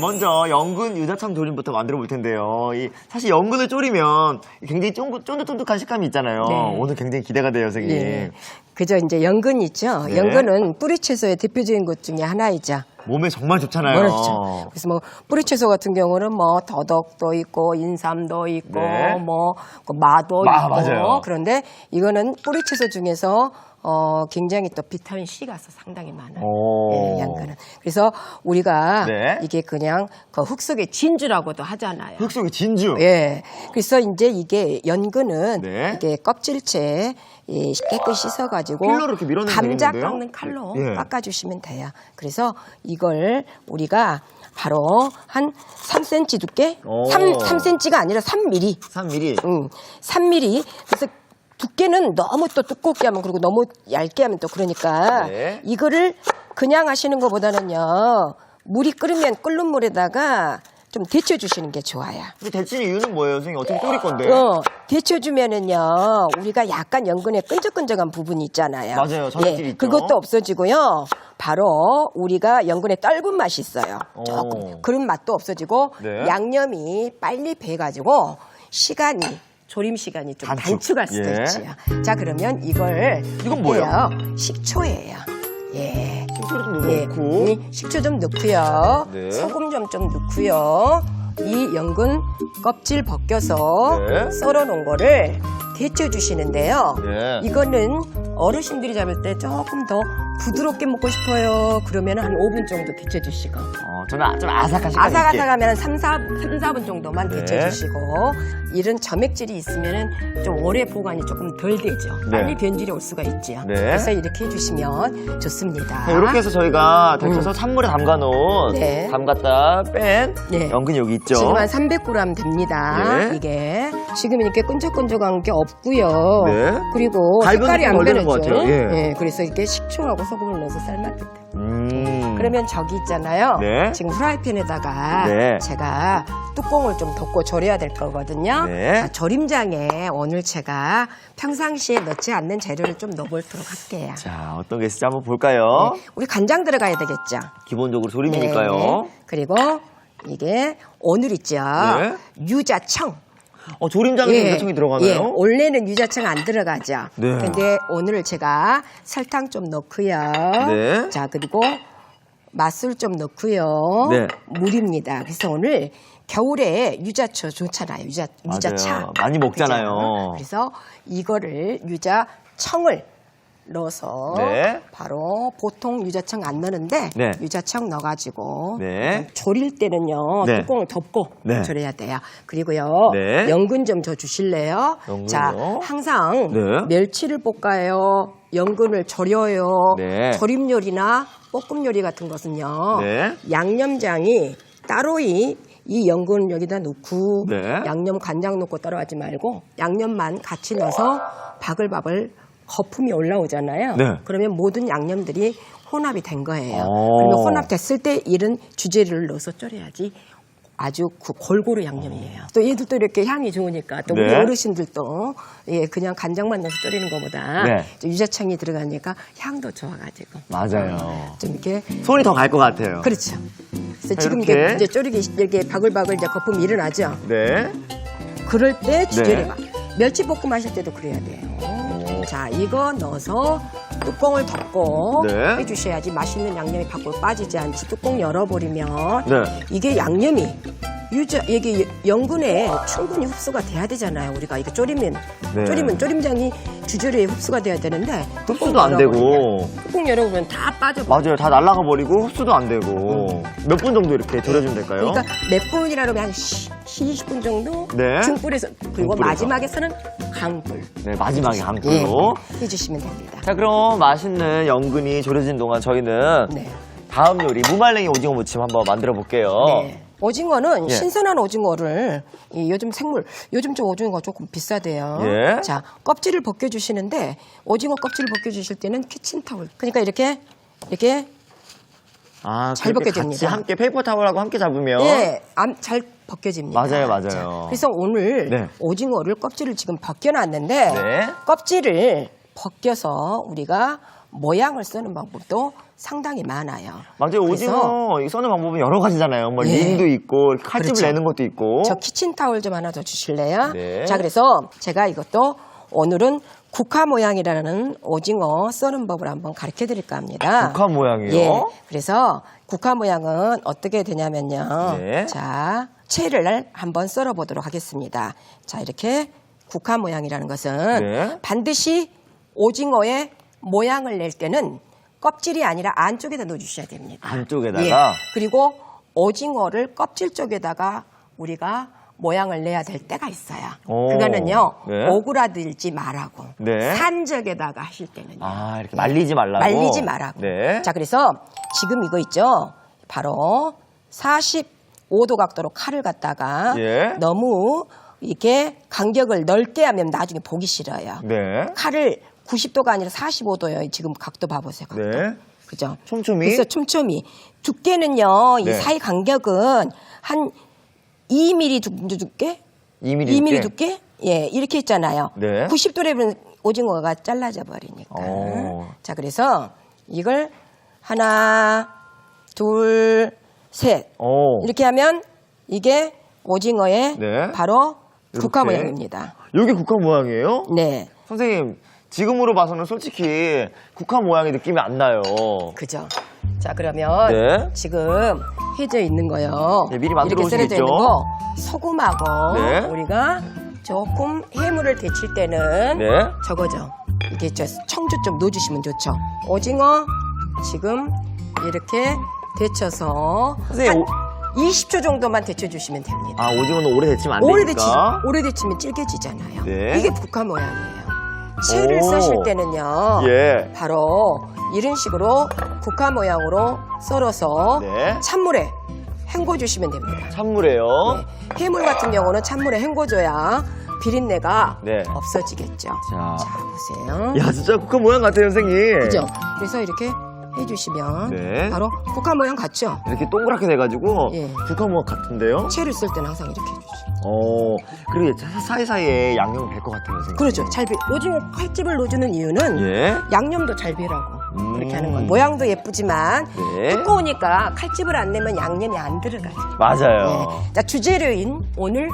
먼저 연근 유자청 조림부터 만들어 볼 텐데요. 사실 연근을 졸이면 굉장히 쫀득쫀득한 식감이 있잖아요. 네. 오늘 굉장히 기대가 돼요, 선생님. 네. 그저 이제 연근 있죠. 네. 연근은 뿌리채소의 대표적인 것 중에 하나이자 몸에 정말 좋잖아요. 그렇죠. 그래서 뭐 뿌리채소 같은 경우는 뭐 더덕도 있고 인삼도 있고 네. 뭐 마도 있고 맞아요. 그런데 이거는 뿌리채소 중에서 굉장히 또 비타민 C가 상당히 많아요. 네, 연근은. 그래서 우리가 네. 이게 그냥 그 흙 속의 진주라고도 하잖아요. 흙 속의 진주. 예. 그래서 이제 이게 연근은 네. 이게 껍질째 깨끗이 씻어가지고 필러로 이렇게 밀어내면 감자 되겠는데요? 깎는 칼로 예. 깎아주시면 돼요. 그래서 이걸 우리가 바로 한 3cm 두께? 오. 3cm가 아니라 3mm. 3mm. 3mm. 그래서 두께는 너무 또 두껍게 하면 그리고 너무 얇게 하면 또 그러니까 네. 이거를 그냥 하시는 것보다는요. 물이 끓으면 끓는 물에다가 좀 데쳐주시는 게 좋아요. 근데 데치는 이유는 뭐예요, 선생님? 어떻게 졸일 건데? 데쳐주면은요, 우리가 약간 연근에 끈적끈적한 부분이 있잖아요. 맞아요, 자극질이 있죠. 그것도 없어지고요. 바로 우리가 연근에 떫은 맛이 있어요. 조금 그런 맛도 없어지고 네. 양념이 빨리 배가지고 조림 시간이 좀 단축할 수도 예. 있지요. 자, 그러면 이건 뭐예요? 식초예요. 예. 식초를 좀 예, 넣고. 이 식초 좀 넣고요. 네. 소금 좀 넣고요. 이 연근 껍질 벗겨서 네. 썰어 놓은 거를 데쳐주시는데요. 예. 이거는 어르신들이 잡을 때 조금 더 부드럽게 먹고 싶어요. 그러면 한 5분 정도 데쳐주시고. 저는 좀 아삭한 식감이 있게. 아삭아삭하면 3, 4분 정도만 네. 데쳐주시고 이런 점액질이 있으면 좀 오래 보관이 조금 덜 되죠. 네. 빨리 변질이 올 수가 있죠. 네. 그래서 이렇게 해주시면 좋습니다. 이렇게 해서 저희가 데쳐서 찬물에 담가놓은 네. 담갔다 뺀 네. 연근이 여기 있죠. 지금 한 300g 됩니다. 네. 이게 지금 이렇게 끈적끈적한 게 없고요. 네. 그리고 갈변이 색깔이 좀 안 덜 되는 변했죠. 것 같아요. 예. 그래서 이렇게 식초하고 소금을 넣어서 삶았겠다. 음. 그러면 저기 있잖아요. 네. 지금 프라이팬에다가 네. 제가 뚜껑을 좀 덮고 졸여야 될 거거든요. 네. 자, 조림장에 오늘 제가 평상시에 넣지 않는 재료를 좀 넣어보도록 할게요. 자, 어떤 게 있을지 한번 볼까요? 네. 우리 간장 들어가야 되겠죠. 기본적으로 조림이니까요. 네. 그리고 이게 오늘 있죠. 네. 유자청. 조림장에 유자청이 들어가나요? 예, 원래는 유자청 안 들어가죠. 네. 근데 오늘 제가 설탕 좀 넣고요. 네. 자, 그리고 맛술 좀 넣고요. 네. 물입니다. 그래서 오늘 겨울에 유자초 좋잖아요. 유자차. 맞아요. 많이 먹잖아요. 그죠? 그래서 이거를 유자청을 넣어서 네. 바로 보통 유자청 안 넣는데 네. 유자청 넣어가지고 네. 졸일 때는요 네. 뚜껑을 덮고 네. 졸여야 돼요. 그리고요 네. 연근 좀 더 주실래요? 연근요? 자, 항상 네. 멸치를 볶아요. 연근을 졸여요. 네. 조림 요리나 볶음 요리 같은 것은요 네. 양념장이 따로 이 연근 여기다 넣고 네. 양념 간장 넣고 따로 하지 말고 양념만 같이 넣어서 바글바글 거품이 올라오잖아요. 네. 그러면 모든 양념들이 혼합이 된 거예요. 오. 그러면 혼합됐을 때 이런 주재료를 넣어서 졸여야지 아주 골고루 양념이에요. 또 얘도 또 이렇게 향이 좋으니까 또 우리 네. 어르신들도 그냥 간장만 넣어서 졸이는 것보다 네. 좀 유자청이 들어가니까 향도 좋아가지고 맞아요. 좀 이렇게 손이 더 갈 것 같아요. 그렇죠. 그래서 지금 이렇게. 이제 졸이기 이렇게 바글바글 이제 거품이 일어나죠. 네. 그럴 때 주재료가 멸치볶음 하실 때도 그래야 돼요. 자, 이거 넣어서 뚜껑을 덮고 네. 해주셔야지 맛있는 양념이 밖으로 빠지지 않지. 뚜껑 열어버리면 네. 이게 양념이 이게 연근에 충분히 흡수가 돼야 되잖아요. 우리가 이거 졸이면 네. 조림장이 주재료에 흡수가 돼야 되는데 흡수도 안 되고. 뚜껑 열어보면 다 빠져. 맞아요. 다 날아가 버리고 흡수도 안 되고. 몇 분 정도 이렇게 졸여주면 될까요? 그러니까 몇 분이라 그러면 한 20분 정도 네. 중불에서 그리고 중불에서. 마지막에서는 강불 네, 마지막에 한 불로. 해주시면 됩니다. 자, 그럼 맛있는 연근이 졸여진 동안 저희는 네. 다음 요리 무말랭이 오징어 무침 한번 만들어 볼게요. 네. 오징어는 예. 신선한 오징어를 요즘 좀 오징어가 조금 비싸대요. 예. 자, 껍질을 벗겨주시는데 오징어 껍질을 벗겨주실 때는 키친타올. 그러니까 이렇게 잘 그렇게 벗겨집니다. 같이 함께 페이퍼 타월하고 함께 잡으면 잘 벗겨집니다. 맞아요. 자, 그래서 오늘 네. 오징어를 껍질을 지금 벗겨놨는데 네. 껍질을 벗겨서 우리가 모양을 쓰는 방법도 상당히 많아요. 맞아요. 오징어 이 써는 방법은 여러 가지잖아요. 뭐 림도 있고 칼집을 그렇죠. 내는 것도 있고. 저 키친타올 좀 하나 더 주실래요? 네. 자, 그래서 제가 이것도 오늘은 국화 모양이라는 오징어 써는 법을 한번 가르쳐 드릴까 합니다. 국화 모양이요? 예. 그래서 국화 모양은 어떻게 되냐면요. 네. 자, 채를 한번 썰어 보도록 하겠습니다. 자, 이렇게 국화 모양이라는 것은 네. 반드시 오징어의 모양을 낼 때는 껍질이 아니라 안쪽에다 넣어주셔야 됩니다. 안쪽에다가? 예. 그리고 오징어를 껍질 쪽에다가 우리가 모양을 내야 될 때가 있어요. 오. 그거는요. 네. 오그라들지 말라고. 네. 산적에다가 하실 때는요. 아, 이렇게 말리지 말라고? 말리지 말라고. 네. 자, 그래서 지금 이거 있죠? 바로 45도 각도로 칼을 갖다가 예. 너무 이렇게 간격을 넓게 하면 나중에 보기 싫어요. 네. 칼을 90도가 아니라 45도예요. 지금 각도 봐보세요. 각도. 네. 그죠? 촘촘히? 그래서 촘촘히. 두께는요. 이 네. 사이 간격은 한 2mm 정도 두께? 2mm 두께? 예, 이렇게 있잖아요. 네. 90도라면 오징어가 잘라져 버리니까. 오. 자, 그래서 이걸 하나, 둘, 셋. 오. 이렇게 하면 이게 오징어의 네. 바로 국화 이렇게. 모양입니다. 여기 국화 모양이에요? 네. 선생님, 지금으로 봐서는 솔직히 국화 모양의 느낌이 안 나요. 그죠? 자, 그러면 네. 지금 해져 있는 거요. 네, 미리 만들어 이렇게 썰어져 오시겠죠? 있는 거 소금하고 네. 우리가 조금 해물을 데칠 때는 네. 저거죠. 이게 저 청주 좀 넣어주시면 좋죠. 오징어 지금 이렇게 데쳐서 선생님, 한 20초 정도만 데쳐주시면 됩니다. 아, 오징어는 오래 데치면 안 되니까. 오래 데치면 질겨지잖아요. 네. 이게 국화 모양이에요. 채를 오. 써실 때는요. 예. 바로 이런 식으로 국화 모양으로 썰어서 네. 찬물에 헹궈주시면 됩니다. 찬물에요. 네. 해물 같은 경우는 찬물에 헹궈줘야 비린내가 네. 없어지겠죠. 자. 보세요. 야, 진짜 국화 모양 같아요, 선생님. 그죠? 그래서 이렇게 해주시면 네. 바로 국화 모양 같죠? 이렇게 동그랗게 돼가지고 예. 국화 모양 같은데요? 채를 쓸 때는 항상 이렇게 해주시죠. 그리고 사이사이에 양념이 될 것 같아요, 선생님. 그렇죠. 잘 배. 오징어 칼집을 넣어주는 이유는 예. 양념도 잘 배라고 그렇게 하는 거예요. 모양도 예쁘지만 네. 두꺼우니까 칼집을 안 내면 양념이 안 들어가요. 맞아요. 네. 자, 주재료인 오늘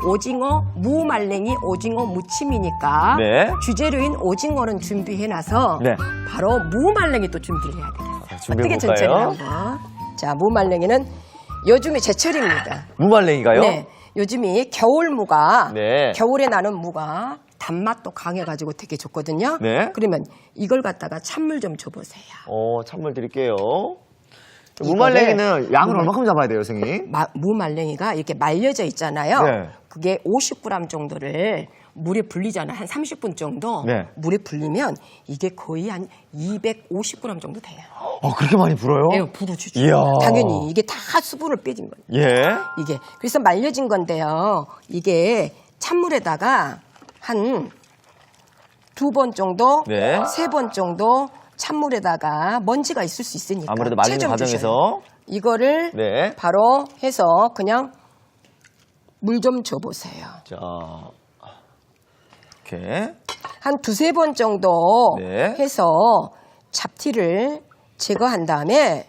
오징어 무말랭이 오징어 무침이니까 네. 주재료인 오징어는 준비해놔서 네. 바로 무말랭이 또 준비를 해야 되겠어요. 준비해 어떻게 볼까요? 전체를 한번. 자, 무말랭이는 요즘에 제철입니다. 무말랭이가요? 네. 요즘이 겨울무가 네. 겨울에 나는 무가 단맛도 강해가지고 되게 좋거든요. 네. 그러면 이걸 갖다가 찬물 좀 줘보세요. 찬물 드릴게요. 무말랭이는 양을 얼마큼 잡아야 돼요, 선생님? 무말랭이가 이렇게 말려져 있잖아요. 네. 그게 50g 정도를 물에 불리잖아요. 한 30분 정도 네. 물에 불리면 이게 거의 한 250g 정도 돼요. 그렇게 많이 불어요? 네, 불어주죠. 이야. 당연히 이게 다 수분을 빼진 거예요. 예. 이게 그래서 말려진 건데요. 이게 찬물에다가 한 2번 정도, 네. 3번 정도 찬물에다가 먼지가 있을 수 있으니까 아무래도 말리는 채 좀 과정에서. 주셔요. 이거를 네. 바로 해서 그냥 물 좀 줘보세요. 자, 이렇게. 한 2-3번 정도 네. 해서 잡티를 제거한 다음에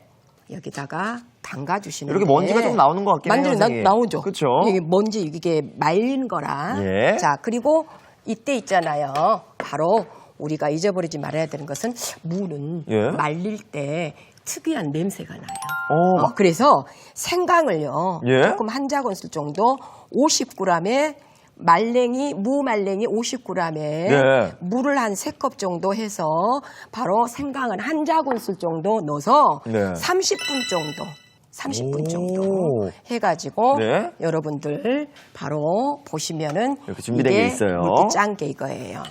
여기다가 담가주시는 이렇게 먼지가 좀 나오는 것 같긴 해요, 선생님. 나오죠. 그쵸? 이게 먼지 이게 말린 거라. 예. 자, 그리고 이때 있잖아요. 바로 우리가 잊어버리지 말아야 되는 것은 무는 예. 말릴 때 특이한 냄새가 나요. 그래서 생강을요. 예. 조금 한 작은술 정도 50g에 무말랭이 50g에 네. 물을 한 3컵 정도 해서 바로 생강을 한 작은술 정도 넣어서 네. 30분 정도 오. 해가지고 네. 여러분들 바로 보시면은 이렇게 준비된 이게 게 있어요. 물기 짠 게 이거예요.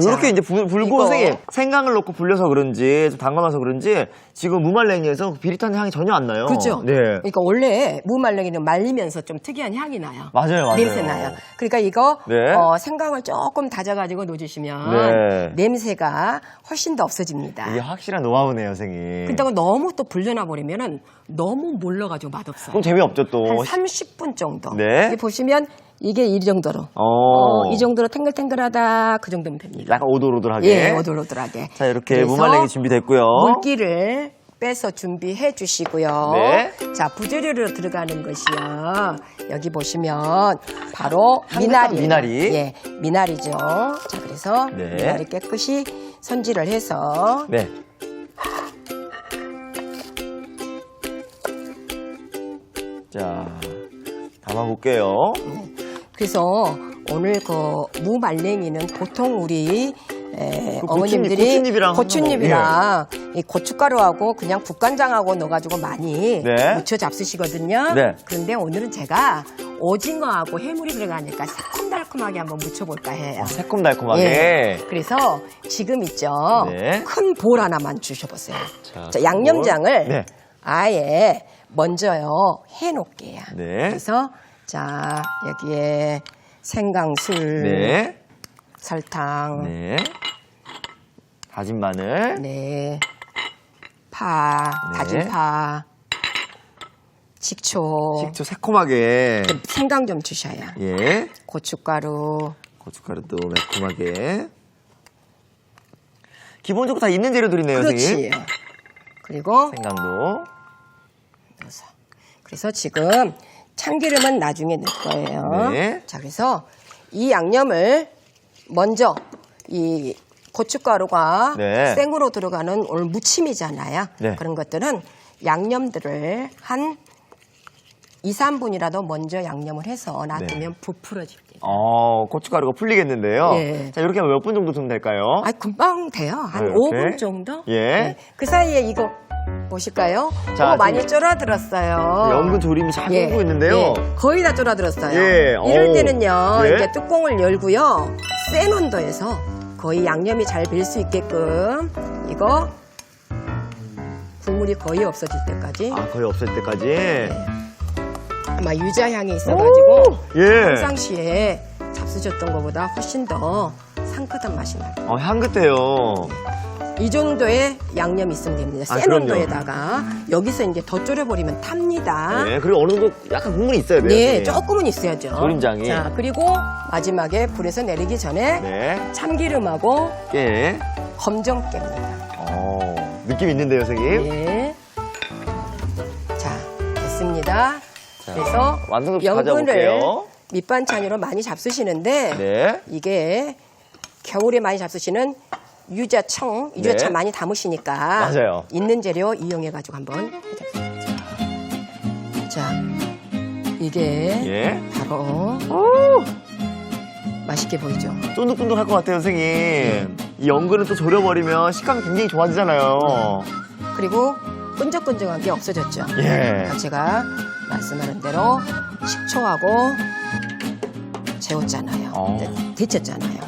이렇게 자, 이제 불고 이거 선생님 생강을 넣고 불려서 그런지 좀 담가놔서 그런지 지금 무말랭이에서 비릿한 향이 전혀 안 나요. 그죠? 네. 그러니까 원래 무말랭이는 말리면서 좀 특이한 향이 나요. 맞아요. 냄새 나요. 그러니까 이거 네. 생강을 조금 다져가지고 넣어주시면 네. 냄새가 훨씬 더 없어집니다. 이게 확실한 노하우네요, 선생님. 그렇다고 너무 또 불려놔 버리면은 너무 몰라가지고 맛없어요. 그럼 재미없죠 또. 한 30분 정도. 네. 여기 보시면 이게 이 정도로. 이 정도로 탱글탱글하다. 그 정도면 됩니다. 약간 오돌오돌하게. 예, 오돌오돌하게. 자, 이렇게 그래서 무말랭이 준비됐고요. 물기를 빼서 준비해 주시고요. 네. 자, 부재료로 들어가는 것이요. 여기 보시면 바로 미나리. 미나리. 예, 미나리죠. 자, 그래서 네. 미나리 깨끗이 손질을 해서 네. 자, 담아볼게요. 그래서 오늘 그 무말랭이는 보통 우리 그 어머님들이 고추잎이랑 고추잎이랑 이 고춧가루하고 그냥 국간장하고 넣어가지고 많이 네. 무쳐 잡수시거든요. 네. 그런데 오늘은 제가 오징어하고 해물이 들어가니까 새콤달콤하게 한번 무쳐볼까 해요. 새콤달콤하게. 예. 그래서 지금 있죠. 네. 큰 볼 하나만 주셔보세요. 자, 자, 양념장을 네. 아예 먼저요 해놓을게요. 네. 그래서 자 여기에 생강술, 네. 설탕, 네. 다진 마늘. 네, 파, 네. 다진 파, 식초, 식초 새콤하게. 생강 좀 주셔야. 예. 고춧가루, 고춧가루도 매콤하게. 기본적으로 다 있는 재료들이네요, 그렇지. 선생님. 그리고 생강도. 넣어서. 그래서 지금 참기름은 나중에 넣을 거예요. 네. 자, 그래서 이 양념을 먼저 이 고춧가루가 네. 생으로 들어가는 오늘 무침이잖아요. 네. 그런 것들은 양념들을 한 2, 3분이라도 먼저 양념을 해서 놔두면 부풀어집니다. 고춧가루가 풀리겠는데요. 예. 자, 이렇게 하면 몇 분 정도 두면 될까요? 금방 돼요. 한 이렇게? 5분 정도? 예. 네. 그 사이에 이거 보실까요? 자, 많이 지금 쫄아들었어요. 연근 조림이 잘 끓고 있는데요. 예, 거의 다 쫄아들었어요. 예, 이럴 어우. 때는요, 예. 이렇게 뚜껑을 열고요, 센 온도에서 거의 양념이 잘 벨 수 있게끔 이거 국물이 거의 없어질 때까지 거의 없을 때까지. 아마 유자향이 있어가지고 예. 평상시에 잡수셨던 것보다 훨씬 더 상큼한 맛이 나요. 향긋해요. 이 정도의 양념이 있으면 됩니다. 센 그럼요. 온도에다가 여기서 이제 더 졸여버리면 탑니다. 네, 그리고 어느 정도 약간 국물이 있어야 돼요. 네, 선생님. 조금은 있어야죠. 조림장이. 자, 그리고 마지막에 불에서 내리기 전에 네. 참기름하고 예. 검정깨입니다. 느낌 있는데요, 선생님. 예. 자, 됐습니다. 자, 그래서 완성도시 연근을 가져볼게요. 밑반찬으로 많이 잡수시는데 네. 이게 겨울에 많이 잡수시는 유자청 네. 많이 담으시니까 맞아요. 있는 재료 이용해가지고 한번 해잡수세요. 자, 이게 예. 바로 맛있게 보이죠? 쫀득쫀득할 것 같아요, 선생님. 이 연근은 또 졸여버리면 식감이 굉장히 좋아지잖아요. 그리고 끈적끈적한 게 없어졌죠? 예. 제가 말씀하는 대로 식초하고 재웠잖아요. 데쳤잖아요.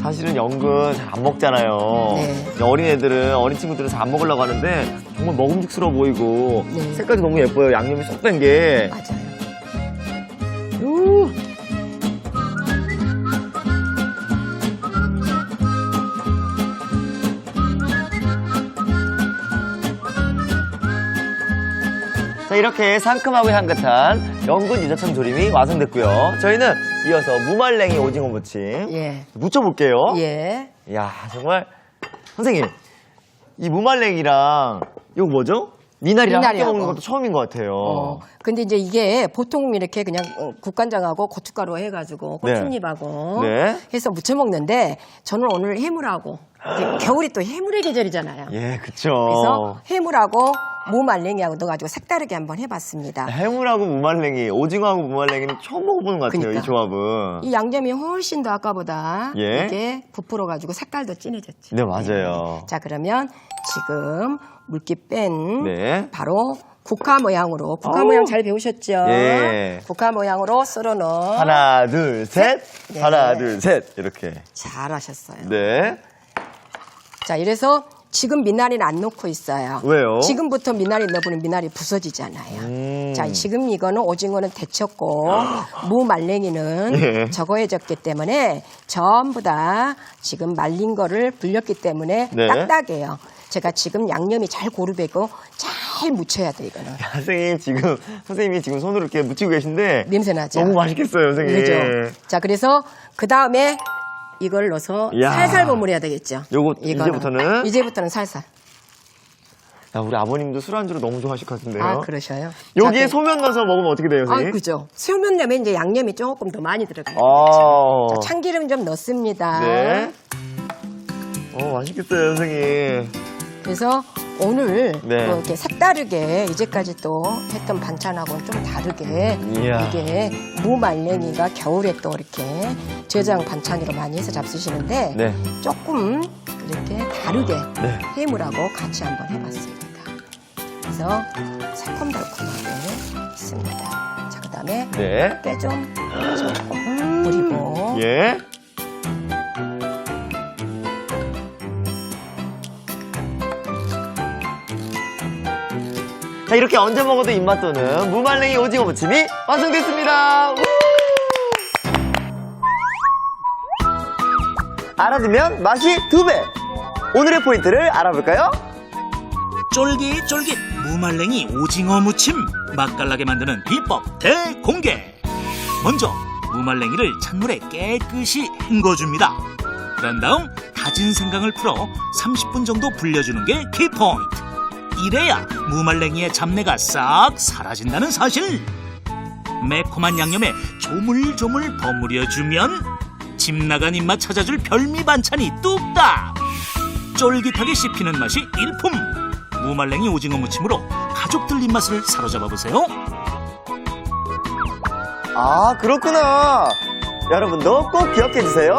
사실은 연근 잘 안 먹잖아요. 네. 어린 친구들은 잘 안 먹으려고 하는데 정말 먹음직스러워 보이고 네. 색깔도 너무 예뻐요. 양념이 쏙 뺀 게. 맞아요. 자, 이렇게 상큼하고 향긋한 연근 유자청 조림이 완성됐고요. 저희는 이어서 무말랭이 오징어 무침 예. 무쳐볼게요. 예. 이야, 정말 선생님, 이 무말랭이랑 이거 뭐죠? 미나리랑 함께 미나리하고. 먹는 것도 처음인 것 같아요. 근데 이제 이게 보통 이렇게 그냥 국간장하고 고춧가루 해가지고 네. 고추잎하고 네. 해서 무쳐 먹는데 저는 오늘 해물하고 이게 겨울이 또 해물의 계절이잖아요. 예, 그쵸. 그래서 해물하고 무말랭이하고 넣어가지고 색다르게 한번 해봤습니다. 해물하고 무말랭이, 오징어하고 무말랭이는 처음 먹어보는 것 같아요, 그러니까. 이 조합은. 이 양념이 훨씬 더 아까보다 예. 이게 부풀어가지고 색깔도 진해졌죠. 네, 맞아요. 자, 그러면 지금 물기 뺀 네. 바로 국화 모양으로 국화 모양 잘 배우셨죠? 예. 국화 모양으로 썰어 넣어. 하나, 둘, 셋. 네. 하나, 둘, 셋. 이렇게. 잘하셨어요. 네. 자, 이래서 지금 미나리는 안 넣고 있어요. 왜요? 지금부터 미나리 넣어보면 미나리 부서지잖아요. 자, 지금 이거는 오징어는 데쳤고 무말랭이는 예. 적어해졌기 때문에 전부 다 지금 말린 거를 불렸기 때문에 네. 딱딱해요. 제가 지금 양념이 잘 고루배고 잘 잘 묻혀야 돼 이거는. 선생님 지금 선생님이 지금 손으로 이렇게 묻히고 계신데 냄새 나죠? 너무 맛있겠어요, 선생님. 그죠? 자, 그래서 그 다음에 이걸 넣어서 이야. 살살 버무려야 되겠죠. 요거 이거는. 이제부터는 이제부터는 살살. 야, 우리 아버님도 술안주로 너무 좋아하실 것 같은데요. 아, 그러셔요? 여기에 자, 소면 넣어서 먹으면 어떻게 돼요, 아, 선생님? 그죠. 소면 넣으면 이제 양념이 조금 더 많이 들어가요. 아. 자, 참기름 좀 넣습니다. 네. 맛있겠어요, 선생님. 그래서 오늘 네. 또 이렇게 색다르게 이제까지 또 했던 반찬하고는 좀 다르게 이야. 이게 무말랭이가 겨울에 또 이렇게 저장 반찬으로 많이 해서 잡수시는데 네. 조금 이렇게 다르게 네. 해물하고 같이 한번 해봤습니다. 그래서 새콤달콤하게 있습니다. 자, 그 다음에 네. 깨 좀 조금 뿌리고 예. 자, 이렇게 언제 먹어도 입맛 도는 무말랭이 오징어 무침이 완성됐습니다. 우! 알아두면 맛이 2배. 오늘의 포인트를 알아볼까요? 쫄깃쫄깃 무말랭이 오징어 무침 맛깔나게 만드는 비법 대공개. 먼저 무말랭이를 찬물에 깨끗이 헹궈줍니다. 그런 다음 다진 생강을 풀어 30분 정도 불려주는 게 키포인트. 이래야 무말랭이의 잡내가 싹 사라진다는 사실. 매콤한 양념에 조물조물 버무려주면 집 나간 입맛 찾아줄 별미 반찬이 뚝딱. 쫄깃하게 씹히는 맛이 일품. 무말랭이 오징어 무침으로 가족들 입맛을 사로잡아보세요. 아, 그렇구나. 여러분도 꼭 기억해주세요.